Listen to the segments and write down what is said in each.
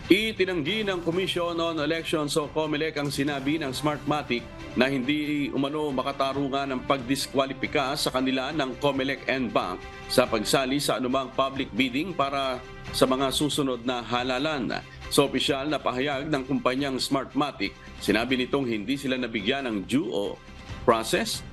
Itinanggi ng Commission on Elections o COMELEC ang sinabi ng Smartmatic na hindi umano makatarungan ng pagdiskwalipika sa kanila ng COMELEC and Bank sa pagsali sa anumang public bidding para sa mga susunod na halalan. Sa opisyal na pahayag ng kumpanyang Smartmatic, sinabi nitong hindi sila nabigyan ng due process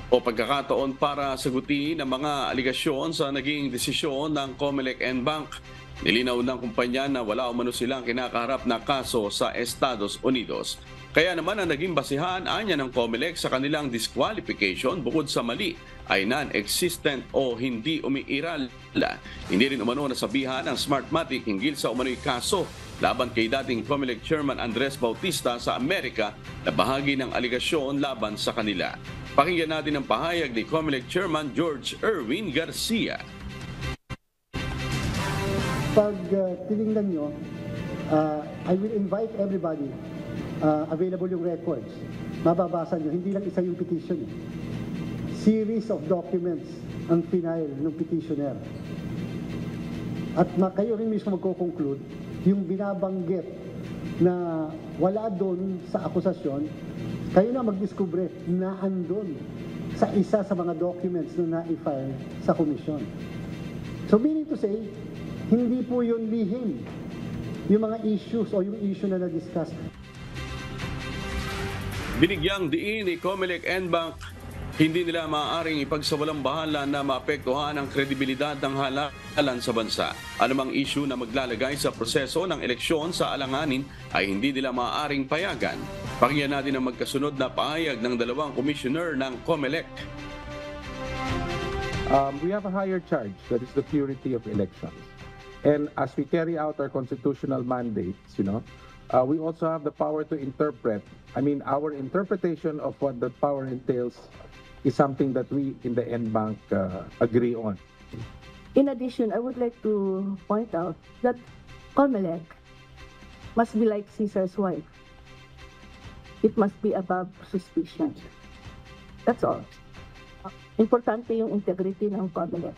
o pagkakataon para sagutin ang mga aligasyon sa naging desisyon ng COMELEC and Bank. Nilinaw ng kumpanya na wala umano silang kinakaharap na kaso sa Estados Unidos. Kaya naman ang naging basihan anya ng COMELEC sa kanilang disqualification bukod sa mali ay non-existent o hindi umiiral. Hindi rin umano nasabihan ng Smartmatic hinggil sa umano'y kaso laban kay dating COMELEC Chairman Andres Bautista sa Amerika na bahagi ng aligasyon laban sa kanila. Pakinggan natin ang pahayag ni COMELEC Chairman George Erwin Garcia. Pag tinignan nyo, I will invite everybody, available yung records. Mababasa nyo, hindi lang isa yung petition. Series of documents ang final ng petitioner. At kayo rin mismo magko-conclude, yung binabanggit na wala doon sa akusasyon, kayo na magdiskubre na andun sa isa sa mga documents na na-file sa komisyon. So meaning to say, hindi po yun lihim yung mga issues o yung issue na na-discuss. Binigyang diin ni COMELEC and Bank, hindi nila maaaring ipagsawalang bahala na maapektuhan ang kredibilidad ng halalan sa bansa. Anumang issue na maglalagay sa proseso ng eleksyon sa alanganin ay hindi nila maaaring payagan. Pakinggan natin ang magkasunod na pahayag ng dalawang commissioner ng COMELEC. We have a higher charge, that is the purity of elections. And as we carry out our constitutional mandates, we also have the power to interpret. I mean, our interpretation of what that power entails is something that we in the NBank agree on. In addition, I would like to point out that COMELEC must be like Caesar's wife. It must be above suspicion. That's all. Importante yung integrity ng COMELEC.